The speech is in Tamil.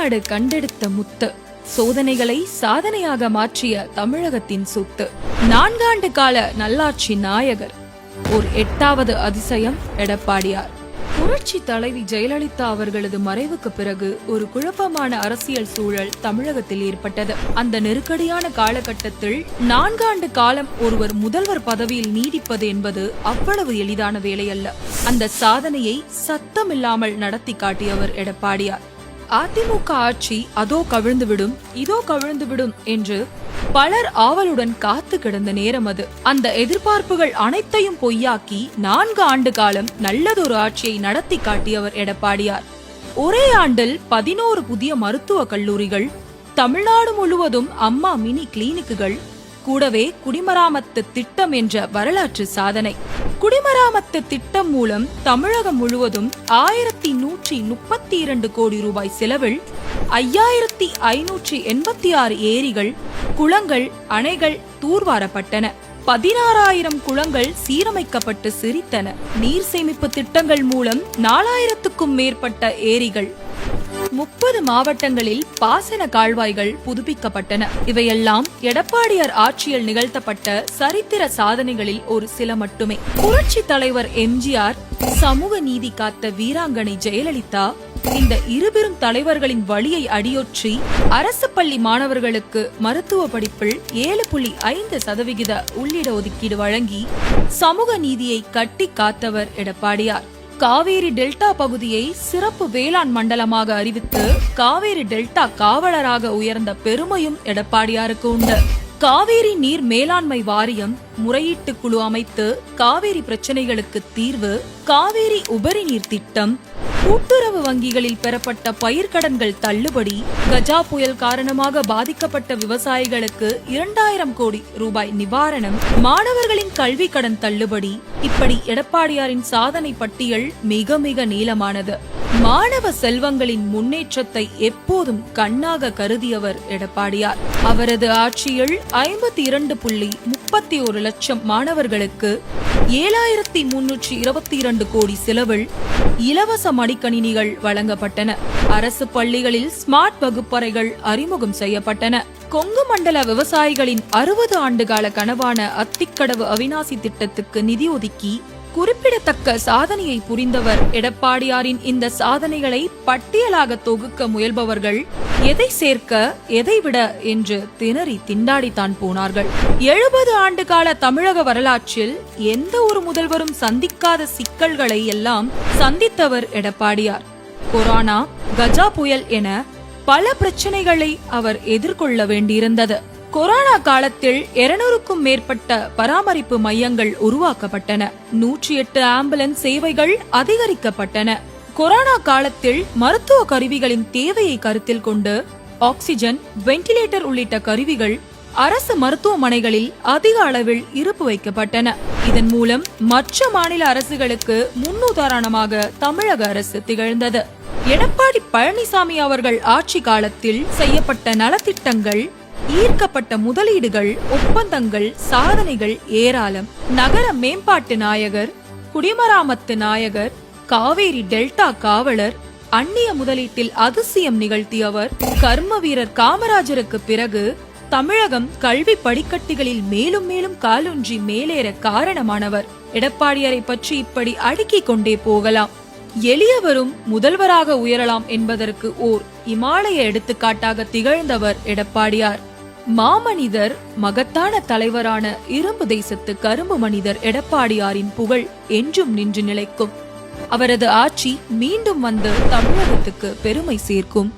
தமிழ்நாடு கண்டெடுத்த முத்து, சோதனைகளை சாதனையாக மாற்றிய தமிழகத்தின் சொத்து, 4 ஆண்டு கால நல்லாட்சி நாயகர், ஒரு 8வது அதிசயம் எடப்பாடியார். புரட்சி தலைவி ஜெயலலிதா அவர்களது மறைவுக்கு பிறகு ஒரு குழப்பமான அரசியல் சூழல் தமிழகத்தில் ஏற்பட்டது. அந்த நெருக்கடியான காலகட்டத்தில் 4 ஆண்டு காலம் ஒருவர் முதல்வர் பதவியில் நீடிப்பது என்பது அவ்வளவு எளிதான வேலையல்ல. அந்த சாதனையை சத்தமில்லாமல் நடத்தி காட்டியவர் எடப்பாடியார். அதிமுக ஆட்சி அதோ கவிழ்ந்துவிடும், இதோ கவிழ்ந்துவிடும் என்று பலர் ஆவலுடன் காத்து கிடந்த நேரம் அது. அந்த எதிர்பார்ப்புகள் அனைத்தையும் பொய்யாக்கி 4 ஆண்டு காலம் நல்லதொரு ஆட்சியை நடத்தி காட்டியவர் எடப்பாடியார். ஒரே ஆண்டில் 11 புதிய மருத்துவ கல்லூரிகள், தமிழ்நாடு முழுவதும் அம்மா மினி கிளினிக்குகள், கூடவே குடிமராமத்து திட்டம் என்ற வரலாற்று சாதனை. குடிமராமத்து திட்டம் மூலம் தமிழகம் முழுவதும் 1132 கோடி ரூபாய் செலவில் 5586 ஏரிகள், குளங்கள், அணைகள் தூர்வாரப்பட்டன. 16,000 குளங்கள் சீரமைக்கப்பட்டு சிரித்தன. நீர் சேமிப்பு திட்டங்கள் மூலம் 4000க்கும் மேற்பட்ட ஏரிகள், 30 மாவட்டங்களில் பாசன கால்வாய்கள் புதுப்பிக்கப்பட்டன. இவையெல்லாம் எடப்பாடியார் ஆட்சியில் நிகழ்த்தப்பட்ட சரித்திர சாதனைகளில் ஒரு சில மட்டுமே. புரட்சி தலைவர் எம்ஜிஆர், சமூக நீதி காத்த வீராங்கனை ஜெயலலிதா, இந்த இருபெரும் தலைவர்களின் வழியை அடியொற்றி அரசு பள்ளி மாணவர்களுக்கு மருத்துவ படிப்பில் 7.5% உள்ளிட ஒதுக்கீடு வழங்கி சமூக நீதியை கட்டி காத்தவர் எடப்பாடியார். காவேரி டெல்டா பகுதியை சிறப்பு வேளாண் மண்டலமாக அறிவித்து காவேரி டெல்டா காவலராக உயர்ந்த பெருமையும் எடப்பாடியாருக்கு உண்டு. காவேரி நீர் மேலாண்மை வாரியம் முறையீட்டு குழு அமைத்து காவேரி பிரச்சனைகளுக்கு தீர்வு, காவேரி உபரி நீர் திட்டம், கூட்டுறவு வங்கிகளில் பெறப்பட்ட பயிர்க்கடன்கள் தள்ளுபடி, கஜா புயல் காரணமாக பாதிக்கப்பட்ட விவசாயிகளுக்கு 2000 கோடி ரூபாய் நிவாரணம், மாணவர்களின் கல்வி கடன் தள்ளுபடி, இப்படி எடப்பாடியாரின் சாதனை பட்டியல் மிக மிக நீளமானது. மாணவ செல்வங்களின் முன்னேற்றத்தை எப்போதும் கண்ணாக கருதியவர் எடப்பாடியார். அவரது ஆட்சியில் 52.31 லட்சம் மாணவர்களுக்கு 7322 கோடி செலவில் இலவச மடிக்கணினிகள் வழங்கப்பட்டன. அரசு பள்ளிகளில் ஸ்மார்ட் வகுப்பறைகள் அறிமுகம் செய்யப்பட்டன. கொங்கு மண்டல விவசாயிகளின் 60 ஆண்டுகால கனவான அத்திக்கடவு அவிநாசி திட்டத்துக்கு நிதி ஒதுக்கி குறிப்பிடத்தக்க சாதனையை புரிந்தவர் எடப்பாடியாரின். இந்த சாதனைகளை பட்டியலாக தொகுக்க முயல்பவர்கள் எதை சேர்க்க எதை விட என்று திணறி திண்டாடித்தான் போனார்கள். 70 ஆண்டுகால தமிழக வரலாற்றில் எந்த ஒரு முதல்வரும் சந்திக்காத சிக்கல்களை எல்லாம் சந்தித்தவர் எடப்பாடியார். கொரோனா, கஜா புயல் என பல பிரச்சனைகளை அவர் எதிர்கொள்ள வேண்டியிருந்தது. கொரோனா காலத்தில் 200க்கும் மேற்பட்ட பராமரிப்பு மையங்கள் உருவாக்கப்பட்டன. 108 ஆம்புலன்ஸ் சேவைகள் அதிகரிக்கப்பட்டன. கொரோனா காலத்தில் மருத்துவ கருவிகளின் தேவையை கருத்தில் கொண்டு ஆக்சிஜன், வென்டிலேட்டர் உள்ளிட்ட கருவிகள் அரசு மருத்துவமனைகளில் அதிக அளவில் இருப்பு வைக்கப்பட்டன. இதன் மூலம் மற்ற மாநில அரசுகளுக்கு முன்னுதாரணமாக தமிழக அரசு திகழ்ந்தது. எடப்பாடி பழனிசாமி அவர்கள் ஆட்சி காலத்தில் செய்யப்பட்ட நலத்திட்டங்கள், ஈர்க்கப்பட்ட முதலீடுகள், ஒப்பந்தங்கள், சாதனைகள் ஏராளம். நகர மேம்பாட்டு நாயகர், குடிமராமத்து நாயகர், காவேரி டெல்டா காவலர், அந்நிய முதலீட்டில் அதிசயம் நிகழ்த்தியவர். கர்ம வீரர் காமராஜருக்கு பிறகு தமிழகம் கல்வி படிக்கட்டுகளில் மேலும் மேலும் காலூன்றி மேலேற காரணமானவர். எடப்பாடியாரை பற்றி இப்படி அடுக்கிக் கொண்டே போகலாம். எளியவரும் முதல்வராக உயரலாம் என்பதற்கு ஓர் இமாலய எடுத்துக்காட்டாக திகழ்ந்தவர் எடப்பாடியார். மாமனிதர், மகத்தான தலைவரான இரும்பு தேசத்து கரும்பு மனிதர் எடப்பாடியாரின் புகழ் என்றும் நின்று நிலைக்கும். அவரது ஆட்சி மீண்டும் வந்து தமிழகத்துக்கு பெருமை சேர்க்கும்.